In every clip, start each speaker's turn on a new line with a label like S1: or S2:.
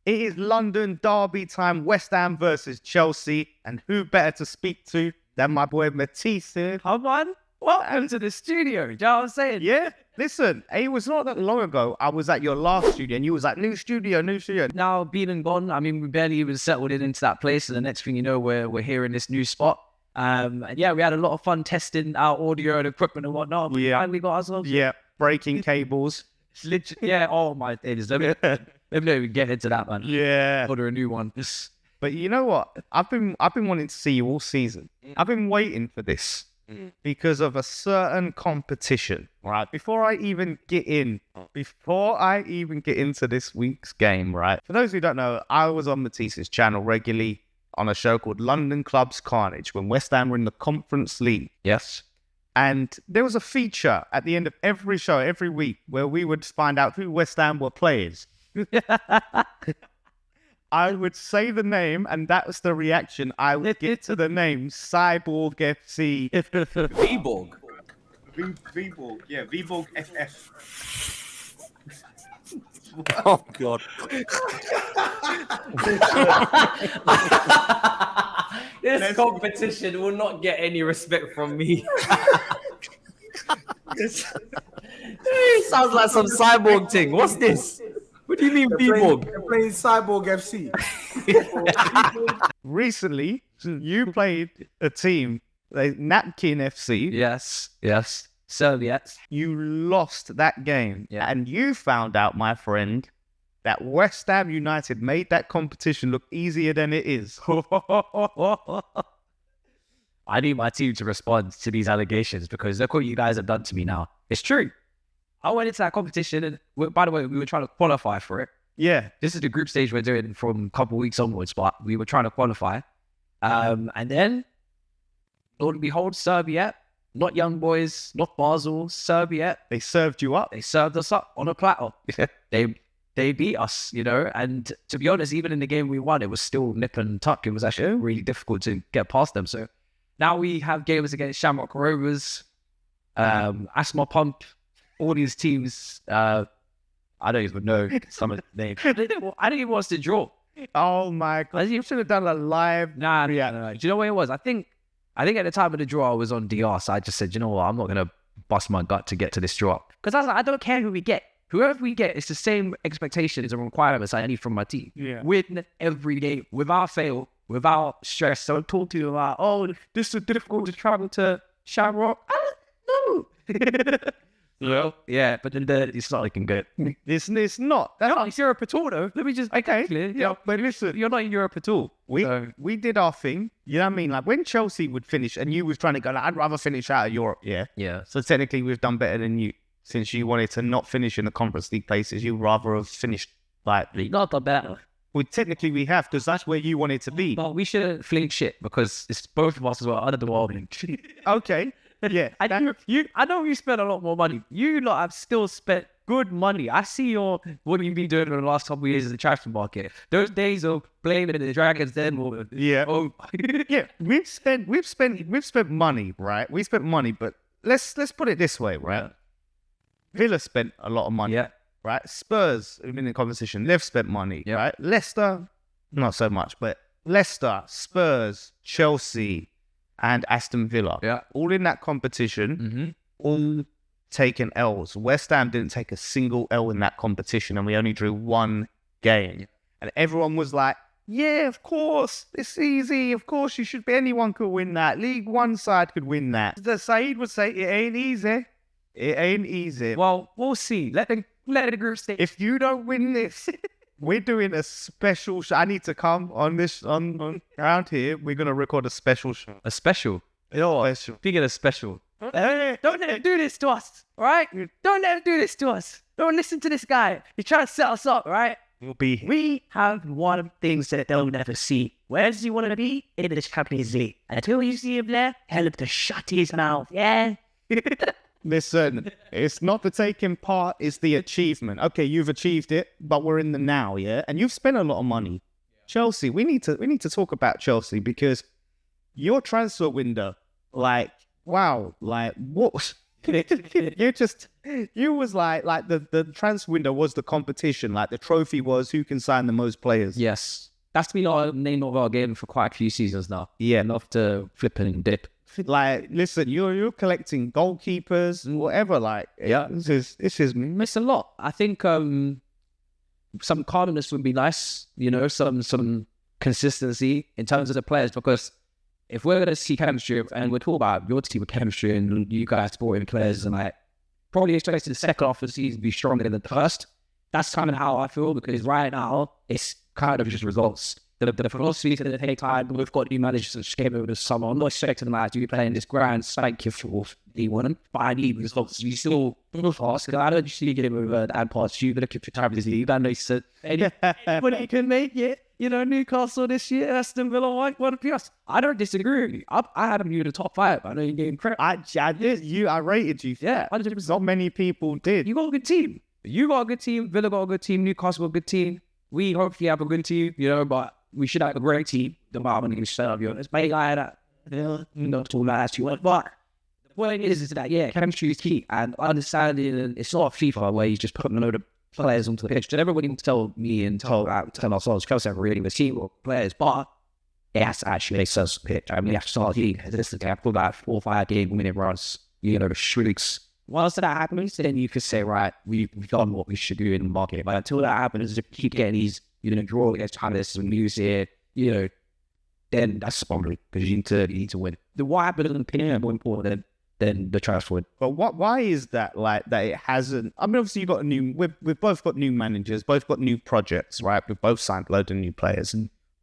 S1: It is London derby time, West Ham versus Chelsea. And who better to speak to than my boy Matisse here?
S2: Come on. Welcome to the studio. You know what I'm saying?
S1: Yeah, listen, it was not that long ago. I was at your last studio and you was like, new studio.
S2: Now, been and gone. I mean, we barely even settled into that place. And the next thing you know, we're here in this new spot. And yeah, we had a lot of fun testing our audio and equipment and whatnot.
S1: Yeah.
S2: Finally got ourselves.
S1: Yeah, breaking cables.
S2: It's literally, yeah, oh my days. Let me not even get into that, man.
S1: Yeah.
S2: Order a new one.
S1: But you know what? I've been wanting to see you all season. I've been waiting for this because of a certain competition. Right. Before I even get into this week's game, right? For those who don't know, I was on Matisse's channel regularly on a show called London Clubs Carnage when West Ham were in the Conference League.
S2: Yes.
S1: And there was a feature at the end of every show, every week, where we would find out who West Ham were players. I would say the name, and that was the reaction. I would get to the name Cyborg FC.
S2: Viborg.
S1: Viborg, yeah, Viborg FF.
S3: Oh, God.
S2: This competition will not get any respect from me. It sounds like some cyborg thing. What's this? What do you mean, Viborg?
S3: They're playing Cyborg FC.
S1: Recently, you played a team, like Napkin FC.
S2: Yes. Serviettes.
S1: You lost that game.
S2: Yeah.
S1: And you found out, my friend, that West Ham United made that competition look easier than it is.
S2: I need my team to respond to these allegations because look what you guys have done to me now. It's true. I went into that competition and, by the way, we were trying to qualify for it.
S1: Yeah.
S2: This is the group stage we're doing from a couple of weeks onwards, but we were trying to qualify. And then, Lord and behold, Serviette, not Young Boys, not Basel, Serviette.
S1: They served you up.
S2: They served us up on a platter. They beat us, you know, and to be honest, even in the game we won, it was still nip and tuck. It was actually really difficult to get past them. So now we have games against Shamrock Rovers, Asthma Pump, all these teams. I don't even know some of the names. I didn't even want us to draw.
S1: Oh my God. You should have done a live.
S2: Nah. Do you know what it was? I think at the time of the draw, I was on DR, so I just said, you know what, I'm not going to bust my gut to get to this draw. Because I was like, I don't care who we get. Whoever we get, it's the same expectations and requirements I need from my team.
S1: Yeah.
S2: Win every game, without fail, without stress. So I talk to you about, oh, this is difficult to travel to Shamrock. No. Well, yeah, but then it's not looking good.
S1: It's not.
S2: No, it's Europe at all, though. Let me just
S1: Okay.
S2: clear.
S1: Yeah, but listen,
S2: You're not in Europe at all.
S1: we did our thing. You know what I mean? Like when Chelsea would finish and you was trying to go, like, I'd rather finish out of Europe. Yeah.
S2: Yeah.
S1: So technically we've done better than you. Since you wanted to not finish in the Conference League places, you'd rather have finished like...
S2: Not the better.
S1: Well, technically we have, because that's where you wanted to be.
S2: But we shouldn't fling shit because it's both of us as well underwhelming.
S1: Okay. Yeah.
S2: I know you spent a lot more money. You lot have still spent good money. I see what you've been doing in the last couple of years in the transfer market. Those days of blaming the Dragons Den.
S1: Yeah.
S2: Oh,
S1: Yeah. We've spent money, right? We spent money, but let's put it this way, right? Villa spent a lot of money.
S2: Yeah.
S1: Right? Spurs, who've been in competition, they've spent money,
S2: Yeah.
S1: right? Leicester, not so much, but Leicester, Spurs, Chelsea, and Aston Villa.
S2: Yeah.
S1: All in that competition, all taken L's. West Ham didn't take a single L in that competition, and we only drew one game. And everyone was like, yeah, of course, it's easy. Of course, you should be. Anyone could win that. League One side could win that. The Saeed would say, it ain't easy. It ain't easy.
S2: well, we'll see. Let the group stage.
S1: If you don't win this, we're doing a special show. I need to come on this on around here. We're gonna record a special show.
S2: A special.
S1: Special.
S2: Speaking of special.
S1: Hey,
S2: Don't let him do this to us, all right? Don't let him do this to us. Don't listen to this guy. He's trying to set us up, all right?
S1: we'll be here.
S2: We have one thing that they'll never see. Where does he want to be? In the Champions League. Until you see him there, tell him to shut his mouth, yeah?
S1: Listen, it's not the taking part, it's the achievement. Okay, you've achieved it, but we're in the now, yeah? And you've spent a lot of money. Chelsea, we need to talk about Chelsea because your transfer window, like, wow, like what you was like the transfer window was the competition. Like the trophy was who can sign the most players.
S2: Yes. That's been our name of our game for quite a few seasons now.
S1: Yeah.
S2: Enough to flip and dip.
S1: Like, listen, you're collecting goalkeepers and whatever. Like,
S2: Yeah.
S1: this is
S2: It's a lot. I think some calmness would be nice, some consistency in terms of the players, because if we're going to see chemistry, and we're talking about your team with chemistry and you guys sporting players, and like probably expected the second half of the season to be stronger than the first, that's kind of how I feel, because right now it's kind of just results. The philosophy to take time. We've got new managers that came over this summer. I'm not expecting them to be playing this grand spank your football D1, but I need results. You still fast, because I don't see you over that past you, but looking for Champions League. I know you said anybody can make it. Newcastle this year, Aston Villa, what a us. I don't disagree with you. I had them in the top 5. I know you gave credit.
S1: I did. I rated you.
S2: Yeah,
S1: 100%. Not many people did.
S2: You got a good team. You got a good team. Villa got a good team. Newcastle got a good team. We hopefully have a good team, but we should have a great team. The moment you set up, it's maybe like that. Not too last you want, but the point is that chemistry is key, and understanding it's not FIFA where you just put a load of players onto the pitch. And everybody can tell me and tell ourselves, Chelsea have a really good team of players, but it has to actually make sense to pitch. I mean, you have to start the league. This is about 4 or 5 game winning runs, streaks. Once that happens, then you could say, right, we've done what we should do in the market. But until that happens, if you keep getting these, draw against Palace and lose it, then that's the problem, because you need to win. The what happened in the opinion is more important than the transfer win.
S1: But why is that, like, that it hasn't? I mean, obviously we've both got new managers, both got new projects, right? We've both signed a load of new players.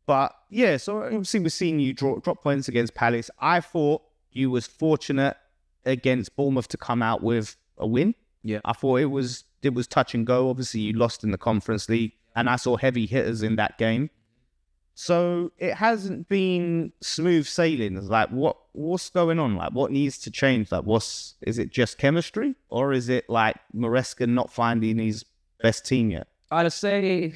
S1: But yeah, so obviously we're seeing you drop points against Palace. I thought you was fortunate against Bournemouth to come out with a win.
S2: Yeah.
S1: I thought it was touch and go. Obviously you lost in the Conference League, and I saw heavy hitters in that game. So it hasn't been smooth sailing. It's like, what's going on? Like, what needs to change? Like, is it just chemistry, or is it like Maresca not finding his best team yet?
S2: I'd say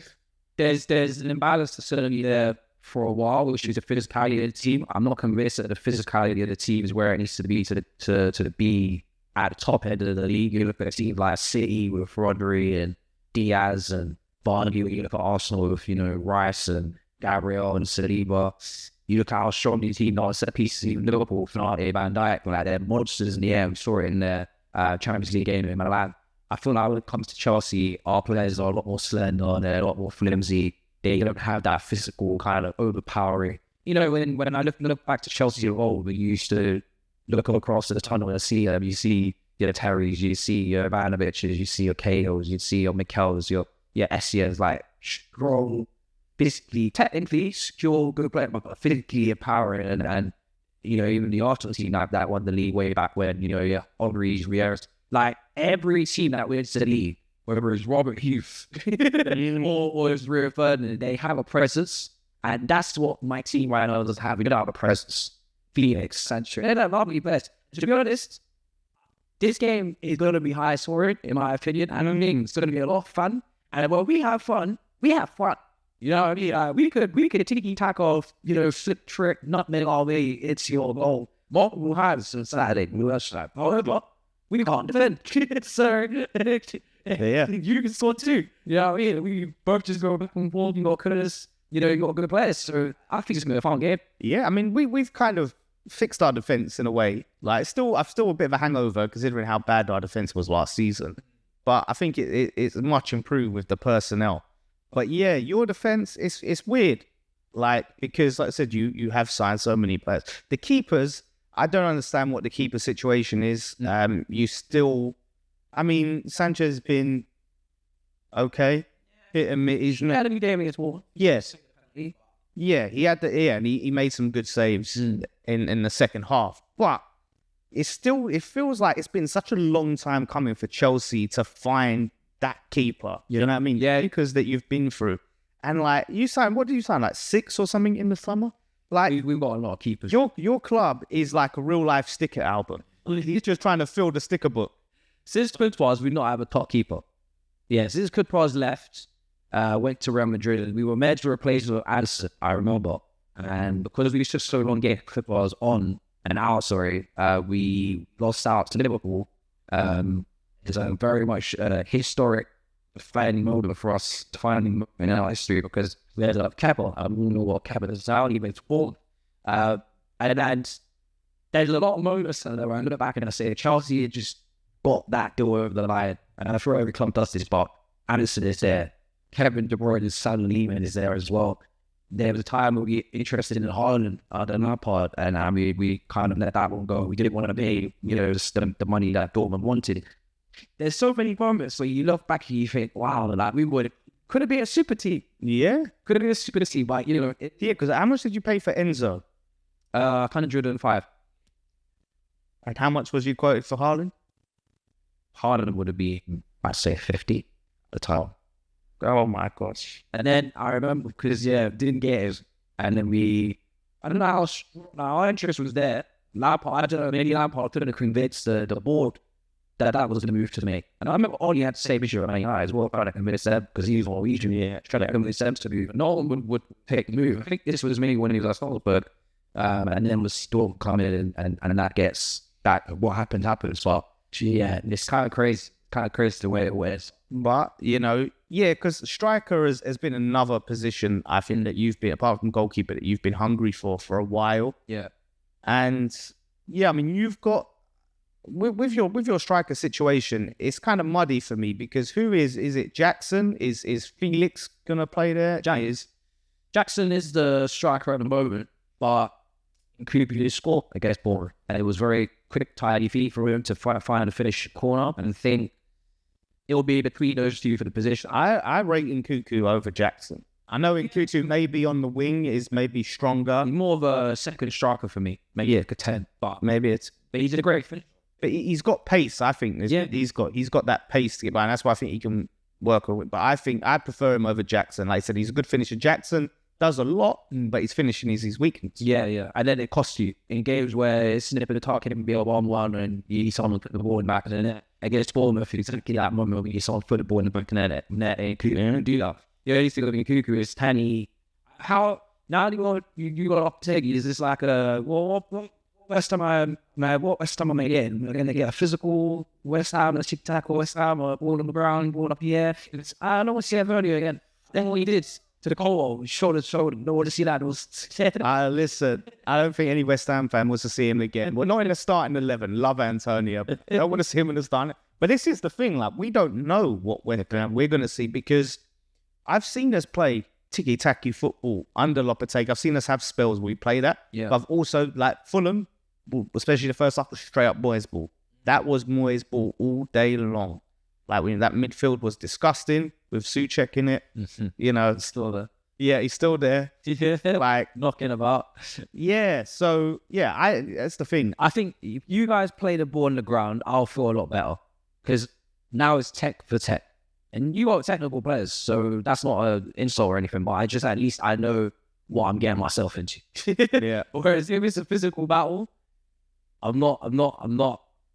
S2: there's an imbalance that's certainly there for a while, which is the physicality of the team. I'm not convinced that the physicality of the team is where it needs to be to be at the top end of the league. You look at a team like City with Rodri and Diaz and Vardy. You look at Arsenal with Rice and Gabriel and Saliba. You look at how strong the team are, set pieces, even Liverpool, Fnatic, Van Dijk, like they're monsters in the air. We saw it in their Champions League game in Milan. I feel like when it comes to Chelsea, our players are a lot more slender, they're a lot more flimsy. They don't have that physical kind of overpowering. When I look back to Chelsea of old, we used to look across the tunnel and see them. You see your Terrys, you see your Ivanoviches, you see your Cahills, you see your Mikels, your Essias, like strong, physically, technically secure, good player, but physically empowering. And even the Arsenal team that won the league way back when, Henry's, Rieras, like every team that wins the league, whether it's Robert Hughes or it's Rio Ferdinand, they have a presence. And that's what my team right now doesn't have. We don't have a presence. Phoenix, Sancho, they're lovely players. To be honest, this game is going to be high scoring, in my opinion. And I think it's going to be a lot of fun. And when we have fun, we have fun. You know what I mean? We could tiki-tack off, flip trick, nutmeg all the way, it's your goal. Multiple times on Saturday. However, we can't defend. So,
S1: Yeah.
S2: you can score too. You know what I mean? We both just go back and forth. You got Curtis, you got good players. So I think it's going to be a fun game.
S1: Yeah, I mean, we've kind of fixed our defence in a way. Like, I've still a bit of a hangover considering how bad our defence was last season. But I think it's much improved with the personnel. But yeah, your defence, it's weird. Like, because like I said, you have signed so many players. The keepers, I don't understand what the keeper situation is. Sancho has been okay. Hit and miss.
S2: He's had a good game against Wolves.
S1: Yes. Yeah, he had and he made some good saves in the second half. But it feels like it's been such a long time coming for Chelsea to find that keeper. You know what I mean?
S2: Yeah.
S1: Because that you've been through. And like, what did you sign? Like 6 or something in the summer? Like,
S2: we've got a lot of keepers.
S1: Your club is like a real life sticker album. He's just trying to fill the sticker book.
S2: Since Courtois, we not have a top keeper. Yeah, since Courtois left, went to Real Madrid, we were meant to replace with Addison, I remember. And because we took so long getting Courtois on and out, we lost out to Liverpool. It's a very much historic defining moment for us, defining moment in our history, because we had Kepa, and we know what Kepa is now, even formed. And there's a lot of moments that I look back and I say Chelsea just got that deal over the line. And I'm sure every club does this, but Anderson is there. Kevin De Bruyne's son Lehman is there as well. There was a time we were interested in Haaland on our part, and I mean, we kind of let that one go. We didn't want to pay, the money that Dortmund wanted. There's so many moments where you look back and you think, wow, like could it be a super team?
S1: Yeah.
S2: Could it be a super team? But,
S1: yeah, because how much did you pay for Enzo?
S2: 105.
S1: And how much was you quoted for Haaland?
S2: Haaland would have been, I'd say, 50 at the time.
S1: Oh my gosh.
S2: And then I remember, because, didn't get it. And then I don't know how our interest was there. Lampard, I don't know, maybe Lampard couldn't convince the board that was going to move to me. And I remember all you had to say was your Man United as well, trying to convince them, because he was Norwegian, trying to convince them to move. No one would take the move. I think this was me when he was at Salzburg. And then was Storm coming in, and that gets that. What happens. But it's kind of crazy the way it was.
S1: But because striker has been another position I think that you've been, apart from goalkeeper, that you've been hungry for a while.
S2: Yeah,
S1: and I mean, you've got with your striker situation, it's kind of muddy for me, because who is it? Jackson? Is Felix gonna play there?
S2: Jackson is the striker at the moment, but Cooper did score against Bournemouth, and it was very quick, tidy feet for him to find a finish corner, and I think it'll be between those two for the position.
S1: I rate Nkunku over Jackson. I know Nkunku maybe on the wing is maybe stronger.
S2: More of a second striker for me, maybe like a 10, but he's a great finish.
S1: But he's got pace, I think. He's got that pace to get by, and that's why I think he can work with. But I think I prefer him over Jackson. Like I said, he's a good finisher. Jackson does a lot, but his finishing is his weakness.
S2: Yeah. And then it costs you in games where it's snip of the target can be a 1-1 and you need someone to put the ball in the back of the net. Against Bournemouth, it's exactly that moment when you someone put the ball in the back of the net and Nkunku do that. The only thing with Nkunku is how now you got to take, is this like what West Ham am I getting? We're going to get a physical West Ham, a chick tackle West Ham, or ball on the ground, ball up here. I don't want to see that earlier again. Then what he did to the goal, shoulder to shoulder, no one to see that.
S1: Listen, I don't think any West Ham fan wants to see him again. We're not in the starting 11. Love Antonio. I don't want to see him in the starting. But this is the thing, like, we don't know what we're going to see, because I've seen us play tiki-taki football under Lopetegui. I've seen us have spells where we play that.
S2: Yeah.
S1: But I've also, like, Fulham, especially the first half, was straight up Moyes ball. That was Moyes ball all day long. Like, when that midfield was disgusting with Souček in it.
S2: Mm-hmm. Still there.
S1: Yeah, he's still there.
S2: Like, knocking about.
S1: Yeah, so, that's the thing.
S2: I think if you guys play the ball on the ground, I'll feel a lot better. Because now it's tech for tech. And you got technical players, so that's not an insult or anything, but at least I know what I'm getting myself into.
S1: Yeah.
S2: Whereas if it's a physical battle, I'm not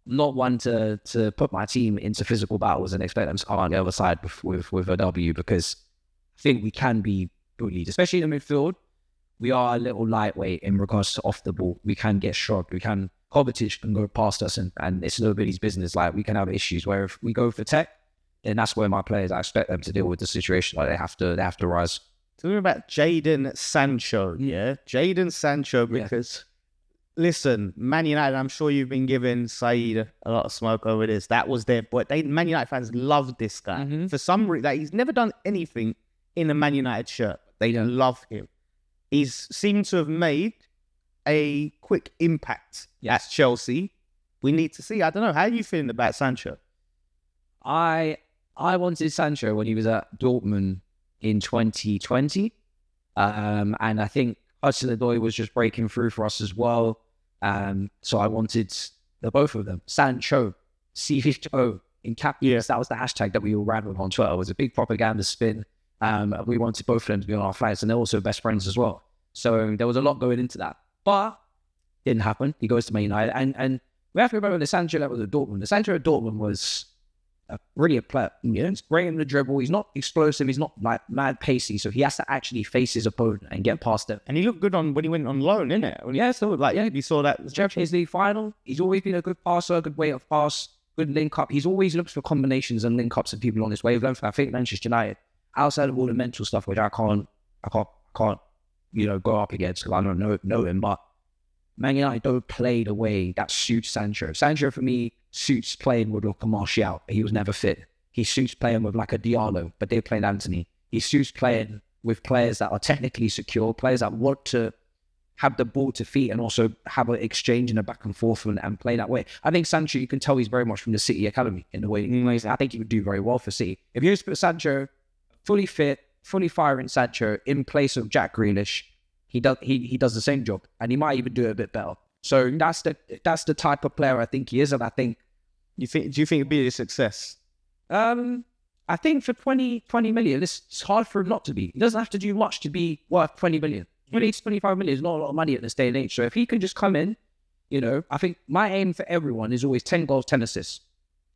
S2: one to put my team into physical battles and expect them to come on the other side with a W, because I think we can be bullied, especially in the midfield. We are a little lightweight in regards to off the ball. We can get shrugged. Kovacic can go past us and it's nobody's business. Like, we can have issues where if we go for tech, then that's where my players, I expect them to deal with the situation. Like, they have to rise.
S1: Talking about Jadon Sancho, Jadon Sancho, because listen, Man United, I'm sure you've been giving Saeed a lot of smoke over this. That was their boy. Man United fans love this guy.
S2: Mm-hmm.
S1: For some reason, he's never done anything in a Man United shirt. They don't love him. He's seemed to have made a quick impact at Chelsea. We need to see. I don't know. How are you feeling about Sancho?
S2: I wanted Sancho when he was at Dortmund in 2020. And I think Hudson-Odoi was just breaking through for us as well. So I wanted the both of them. Sancho, CHO in cap. Yes, that was the hashtag that we all ran with on Twitter. It was a big propaganda spin. We wanted both of them to be on our flights, and they're also best friends as well. So there was a lot going into that. But it didn't happen. He goes to Man United. And we have to remember the Sancho that was at Dortmund. The Sancho at Dortmund was a brilliant player. He's great in the dribble. He's not explosive. He's not like mad pacey. So he has to actually face his opponent and get past them.
S1: And he looked good when he went on loan, innit?
S2: You saw that.
S1: The
S2: Champions League final. He's always been a good passer, a good way of pass. good link up. He's always looks for combinations and link ups of people on his wavelength. I think Manchester United, outside of all the mental stuff, which I can't, go up against because I don't know him, but Man United don't play the way that suits Sancho. Sancho, for me, suits playing with like a Martial. He was never fit. He suits playing with like a Diallo, but they played Anthony. He suits playing with players that are technically secure, players that want to have the ball to feet and also have an exchange in a back and forth and play that way. I think Sancho, you can tell he's very much from the City Academy in the way. I think he would do very well for City. If you just put Sancho, fully fit, fully firing Sancho in place of Jack Grealish, he does the same job, and he might even do it a bit better. So that's the type of player I think he is, and I think.
S1: Do you think it'd be a success?
S2: I think for 20 million, it's hard for him not to be. He doesn't have to do much to be worth 20 million. 20 to 25 million is not a lot of money at this day and age. So if he can just come in, I think my aim for everyone is always 10 goals, 10 assists.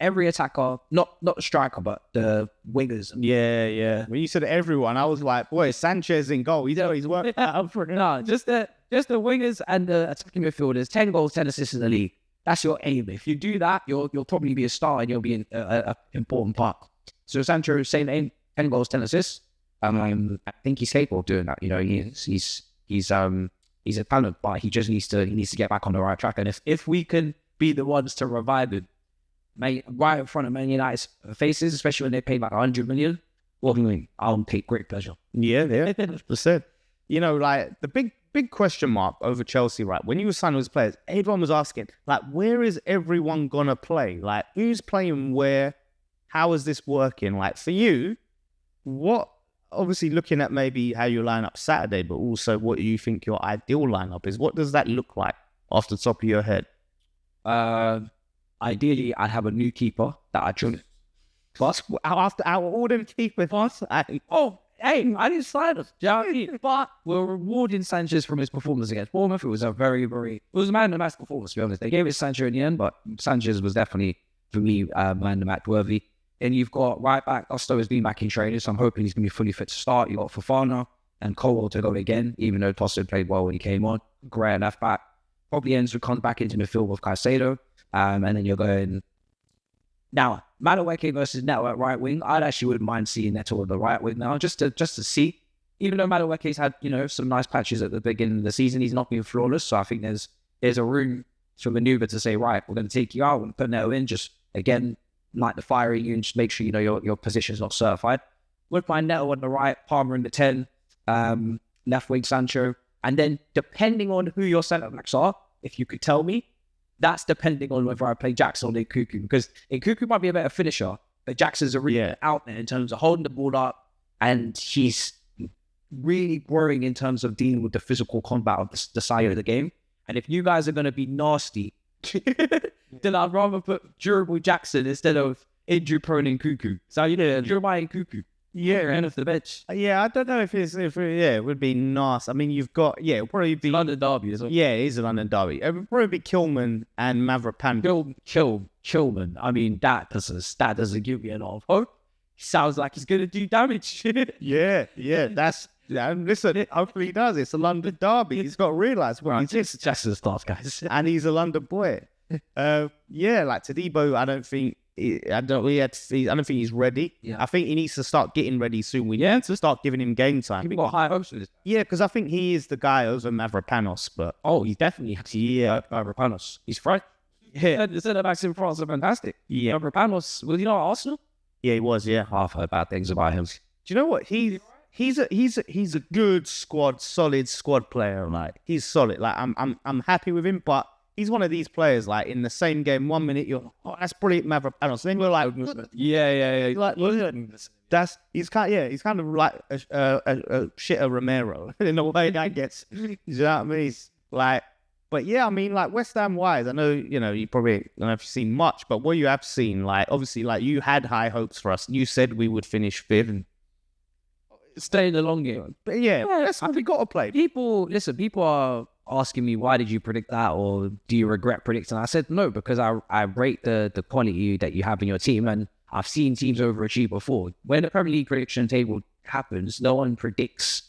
S2: Every attacker, not the striker, but the wingers.
S1: Yeah. When you said everyone, I was like, boy, Sanchez in goal. He's worked out for it.
S2: No, just the wingers and the attacking midfielders. 10 goals, 10 assists in the league. That's your aim. If you do that, you'll probably be a star and you'll be an important part. So Sancho, same aim, 10 goals, 10 assists. I think he's capable of doing that. He's a talent, but he just needs to get back on the right track. And if we can be the ones to revive him, right in front of Man United's faces, especially when they paid like 100 million, I'll take great pleasure.
S1: Yeah, 100%. Like the big question mark over Chelsea, right? When you were signing those players, everyone was asking, like, where is everyone gonna play? Like, who's playing where? How is this working? Like, for you, what? Obviously, looking at maybe how you line up Saturday, but also what you think your ideal lineup is. What does that look like off the top of your head?
S2: Ideally, I'd have a new keeper that I choose.
S1: Plus, after all them keepers,
S2: I didn't sign us. Do you know what I mean? But we're rewarding Sanchez from his performance against Bournemouth. It was a it was a man of the match performance, to be honest. They gave it Sancho in the end, but Sanchez was definitely, for me, man of the match worthy. And you've got right back, Gusto has been back in training, so I'm hoping he's going to be fully fit to start. You've got Fofana and Cole to go again, even though Tosso played well when he came on. Gray left back. Probably Enzo comes back into the field with Caicedo. And then you're going... Now, Madueke versus Neto at right wing, I actually wouldn't mind seeing Neto at the right wing now, just to see. Even though Madueke's had, some nice patches at the beginning of the season, he's not been flawless, so I think there's a room for maneuver to say, right, we're going to take you out and put Neto in, just, again, light the fire in you and just make sure your position's not certified. Would find Neto on the right, Palmer in the 10, left wing Sancho, and then depending on who your centre-backs are, if you could tell me, that's depending on whether I play Jackson or Nkuku, because Nkuku might be a better finisher, but Jackson's a really out there in terms of holding the ball up, and he's really growing in terms of dealing with the physical combat of the side of the game. And if you guys are going to be nasty, then I'd rather put durable Jackson instead of injury-prone Nkuku. So, durable Nkuku. Yeah, end of the bench.
S1: Yeah, I don't know if it would be nice. I mean, you've got, it'll probably be...
S2: London derby as well.
S1: Yeah, it is a London derby. It would probably be Kilman and Mavropanos.
S2: Kilman. I mean, that doesn't give me a lot of hope. He sounds like he's going to do damage.
S1: Yeah, listen, hopefully he does. It's a London derby. He's got to realise where he's
S2: just the start, guys.
S1: And he's a London boy. Like Tadibo, I don't think he's ready.
S2: Yeah.
S1: I think he needs to start getting ready soon. We need to start giving him game time.
S2: We've got high hopes for this.
S1: Yeah, because I think he is the guy over Mavropanos. But
S2: he definitely has Mavropanos. He's fresh.
S1: Yeah,
S2: the centre backs in France are fantastic.
S1: Yeah,
S2: Mavropanos, was he not at Arsenal?
S1: Yeah, he was. Yeah,
S2: I've heard bad things about him.
S1: Do you know what he's a good solid squad player. Like, he's solid. Like, I'm happy with him, but he's one of these players, like, in the same game, 1 minute, that's brilliant, Mavropanos. Then we're like,
S2: yeah.
S1: Like, he's kind of like a shitter Romero in a way, I guess. You know what I mean? He's like, but yeah, I mean, like, West Ham wise, I know, you probably don't know if you've seen much, but what you have seen, like, obviously, like, you had high hopes for us. You said we would finish fifth and
S2: stay in the long game.
S1: But that's what we got to play.
S2: People are asking me, why did you predict that, or do you regret predicting? I said no, because I rate the quality that you have in your team, and I've seen teams overachieve before. When the Premier League prediction table happens, no one predicts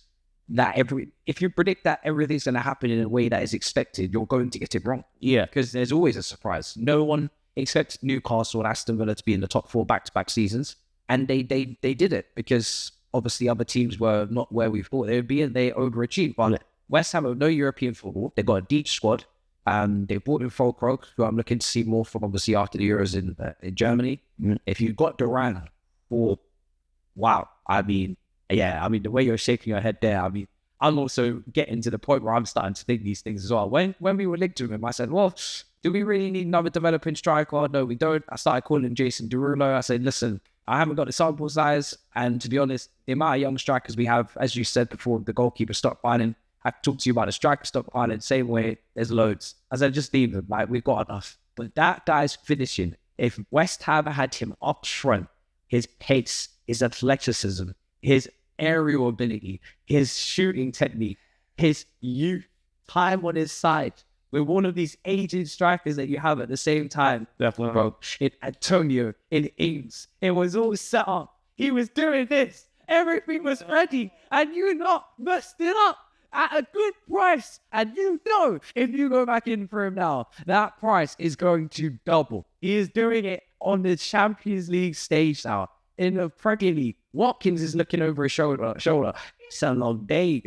S2: that if you predict that everything's going to happen in a way that is expected, you're going to get it wrong.
S1: Yeah,
S2: because there's always a surprise. No one expected Newcastle and Aston Villa to be in the top 4 back-to-back seasons, and they did it because obviously other teams were not where we thought they would be, and they overachieved. But West Ham have no European football. They've got a deep squad. They brought in Fulkrug, who I'm looking to see more from, obviously, after the Euros in Germany. If you've got Duran, wow. I mean, the way you're shaking your head there, I mean, I'm also getting to the point where I'm starting to think these things as well. When we were linked to him, I said, well, do we really need another developing striker? No, we don't. I started calling him Jason Derulo. I said, listen, I haven't got the sample size. And to be honest, the amount of young strikers we have, as you said before, the goalkeeper stockpiling. I talked to you about the striker stockpiling, same way, there's loads. I said, just leave him. Like, we've got enough. But that guy's finishing. If West Ham had him up front, his pace, his athleticism, his aerial ability, his shooting technique, his youth, time on his side, with one of these aging strikers that you have at the same time, bro, in Antonio, in Ings, it was all set up. He was doing this. Everything was ready, and you not messed it up at a good price. And you know, if you go back in for him now, that price is going to double. He is doing it on the Champions League stage now. In the Premier League, Watkins is looking over his shoulder. It's a long day.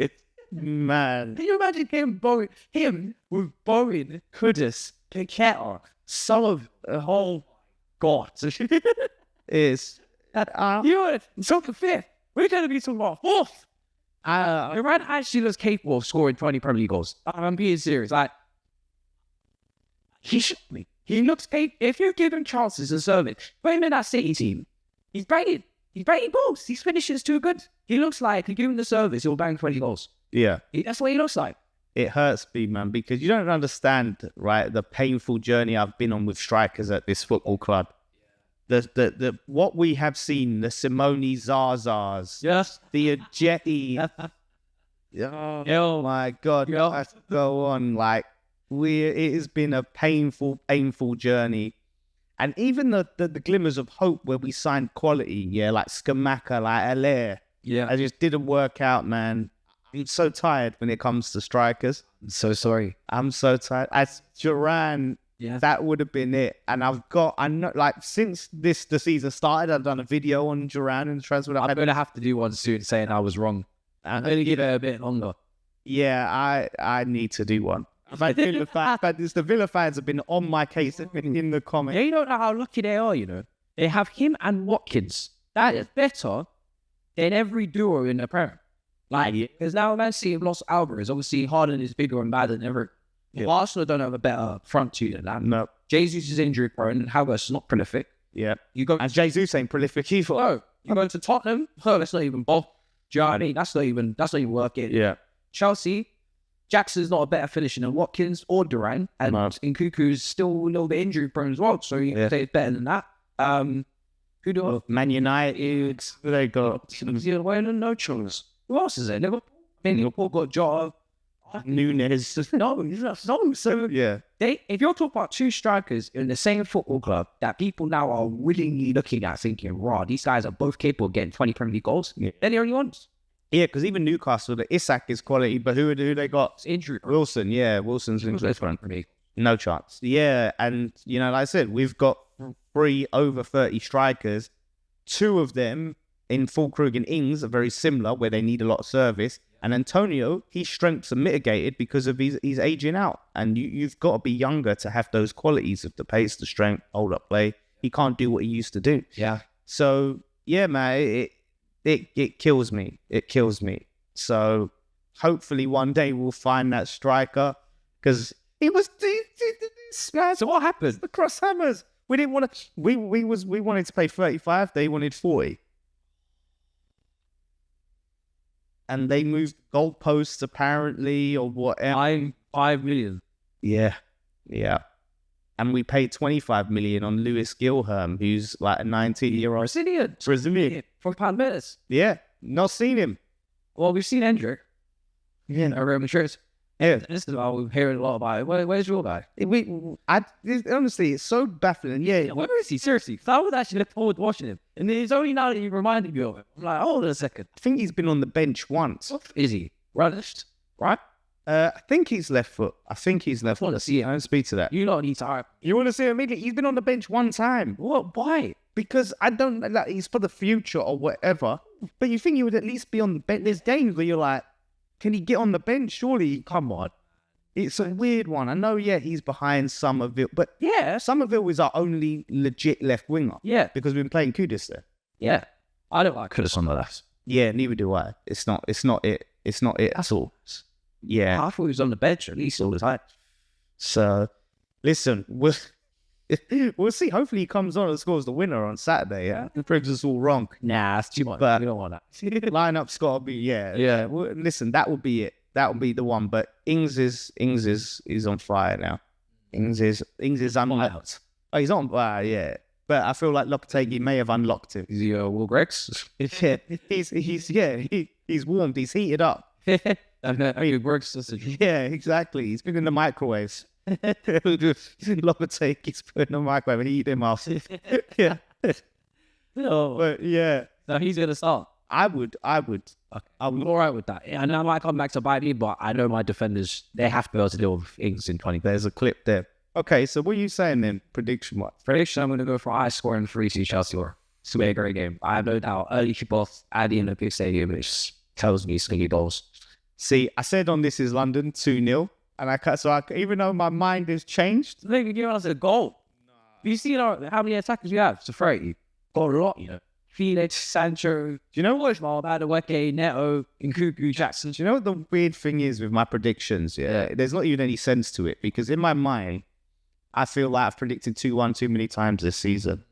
S1: Man.
S2: Can you imagine him with Bowen, Kudus, Paqueta, Sullivan? Oh, God.
S1: It's...
S2: You're talking 5th. We're going to be talking about 4th. Iran actually looks capable of scoring 20 Premier League goals. I'm being serious. Like, he should be. He looks capable. If you give him chances and serve it, put him in that City team. He's banging. He's banging balls. His finish is too good. He looks like, if you give him the service, he'll bang 20 goals.
S1: Yeah.
S2: That's what he looks like.
S1: It hurts me, man, because you don't understand, right, the painful journey I've been on with strikers at this football club. The what we have seen, the Simone Zazas,
S2: Yes.
S1: the Ajeti. Oh my God.
S2: Yeah.
S1: I have to go on. Like, it has been a painful journey. And even the glimmers of hope where we signed quality, like Skamaka, like Allaire.
S2: Yeah.
S1: I just didn't work out, man. I'm so tired when it comes to strikers.
S2: I'm so sorry.
S1: I'm so tired. As Duran, that would have been it. And I know, like, since the season started, I've done a video on Duran and transfer.
S2: I'm going to have to do one soon saying I was wrong. I'm going to give it a bit longer.
S1: Yeah, I need to do one. But the Villa fans have been on my case in the comments.
S2: Yeah, you don't know how lucky they are, you know. They have him and Watkins. That is better than every duo in the Premier. Like, because now Man City have lost Alvarez. Obviously, Harden is bigger and badder than ever. Yeah. Arsenal don't have a better front two than that.
S1: No.
S2: Jesus is injury prone and Havertz is not prolific.
S1: Yeah.
S2: And
S1: Jesus ain't prolific either.
S2: No. You go to Tottenham, that's not even ball. Do you know what I mean? That's not even worth it.
S1: Yeah.
S2: Chelsea, Jackson's not a better finisher than Watkins or Duran, and Nkunku's still a little bit injury prone as well, so you can say it's better than that. Who do
S1: Man United, they got
S2: no chance. Who else is there? Liverpool got Jota,
S1: Nunes.
S2: No. So if you're talking about two strikers in the same football club that people now are willingly looking at, thinking, "Raw, these guys are both capable of getting 20 Premier League goals." They're the only ones.
S1: Yeah, because even Newcastle, the Isak is quality, but who they got?
S2: It's injury.
S1: Wilson, Wilson's injury. No chance. Yeah, and like I said, we've got 3 over 30 strikers. 2 of them in Fulkrug and Ings are very similar, where they need a lot of service. And Antonio, his strengths are mitigated because of he's aging out. And you've got to be younger to have those qualities of the pace, the strength, hold up play. He can't do what he used to do.
S2: Yeah.
S1: So, yeah, man, it kills me. It kills me. So hopefully one day we'll find that striker, because he was
S2: so what happened?
S1: The cross hammers. We didn't want to. We wanted to pay 35. They wanted 40, and they moved goalposts apparently or whatever.
S2: 5 million.
S1: Yeah. And we paid 25 million on Lewis Gilherm, who's like a 19-year-old Brazilian
S2: from Palmeiras.
S1: Yeah, not seen him.
S2: Well, we've seen Hendrick.
S1: Yeah,
S2: Real Madrid.
S1: Yeah,
S2: this is why we're hearing a lot about it. Where's your guy?
S1: Honestly, it's so baffling. Yeah,
S2: where is he? Seriously, I was actually looking forward to watching him, and it's only now that you reminded me of him. I'm like, hold on a second.
S1: I think he's been on the bench once.
S2: What is he? Right?
S1: I think he's left foot. I think he's left foot.
S2: wanna see it.
S1: I don't speak to that.
S2: You lot need to hire.
S1: You want to see him immediately? He's been on the bench one time.
S2: What? Why?
S1: Because I don't like he's for the future or whatever. But you think he would at least be on the bench? There's games where you're like, can he get on the bench? Surely, come on. It's a weird one. I know, yeah, he's behind Somerville, but
S2: Yeah.
S1: Somerville is our only legit left winger.
S2: Yeah.
S1: Because we've been playing Kudus there.
S2: Yeah. I don't like Kudus on the left.
S1: Yeah, neither do I. It's not it. It's not it.
S2: That's all.
S1: Yeah.
S2: I thought he was on the bench at least all the time.
S1: So, listen, we'll see. Hopefully, he comes on and scores the winner on Saturday. Yeah, it proves us all wrong.
S2: Nah, that's too much.
S1: But-
S2: We don't want that.
S1: Lineup's got to be yeah. Well, listen, that would be it. That would be the one. But Ings is on fire now. Ings is unlocked. Oh, he's on fire. Yeah, but I feel like Lopetegui may have unlocked him.
S2: Is he Will Greggs?
S1: Yeah, he's warmed. He's heated up.
S2: He works.
S1: Yeah, exactly. He's been in the microwaves. Lopetegui's put in the microwave and eat him off. Yeah,
S2: No,
S1: but yeah,
S2: no, he's gonna start.
S1: I would.
S2: I'm all right with that. And I might come back to bite me, but I know my defenders, they have to be able to deal with Ings in 20.
S1: There's a clip there. Okay, so what are you saying then? Prediction what?
S2: Prediction, I'm going to go for high scoring 3-2 Chelsea or it's going to be a great game. I have no doubt. Early kickoff at the Olympic Stadium, which tells me it's going to be goals.
S1: See, I said on This Is London 2-0, and even though my mind has changed,
S2: They can give us a goal. You see how many attackers we have? It's a threat. Got a lot, you know. Felix, Sancho,
S1: do you know what?
S2: Madueke, Neto, Nkuku, Jackson.
S1: Do you know what the weird thing is with my predictions? Yeah, there's not even any sense to it because in my mind, I feel like I've predicted 2-1 too many times this season,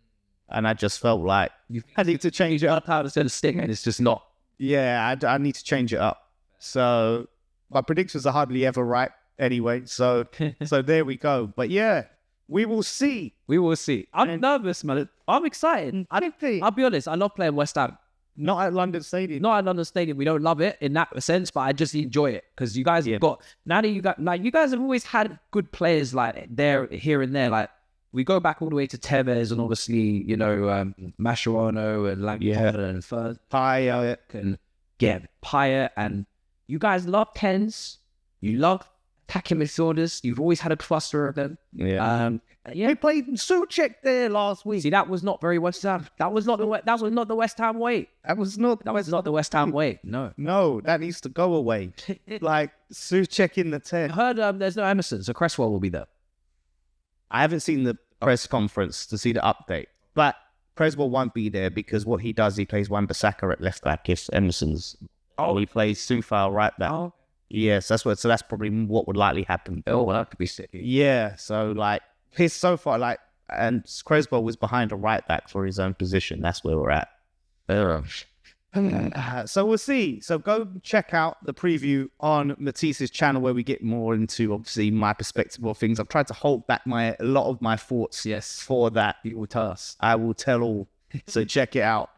S1: and I just felt like I need to change it up.
S2: How to set a stick, and it's just not.
S1: Yeah, I need to change it up. So my predictions are hardly ever right anyway. So there we go. But yeah, we will see.
S2: We will see. I'm nervous, man. I'm excited. I'll be honest. I love playing West Ham.
S1: Not at London Stadium.
S2: Not at London Stadium. We don't love it in that sense, but I just enjoy it because you guys have got now that you guys have always had good players like there, here and there. Like we go back all the way to Tevez and obviously Mascherano and Lampard and Firth
S1: Payet
S2: and Payet, and you guys love tens. You love attacking midfielders. You've always had a cluster of them.
S1: Yeah. They played Suchek there last week.
S2: See, that was not very West Ham. That was not the West Ham way.
S1: That was not
S2: the West Ham way. No.
S1: No, that needs to go away. Like Suchek in the 10.
S2: I heard there's no Emerson, so Cresswell will be there.
S1: I haven't seen the press conference to see the update, but Cresswell won't be there because what he does, he plays Wan-Bissaka at left back if Emerson's. He plays Soufal right back.
S2: Oh.
S1: Yes, that's probably what would likely happen.
S2: Oh, well, that could be sick.
S1: Yeah, so like he's so far and Cresswell was behind a right back for his own position. That's where we're at. So we'll see. So go check out the preview on Matisse's channel where we get more into obviously my perspective of things. I've tried to hold back a lot of my thoughts.
S2: Yes.
S1: For that,
S2: You will tell us.
S1: I will tell all. So check it out.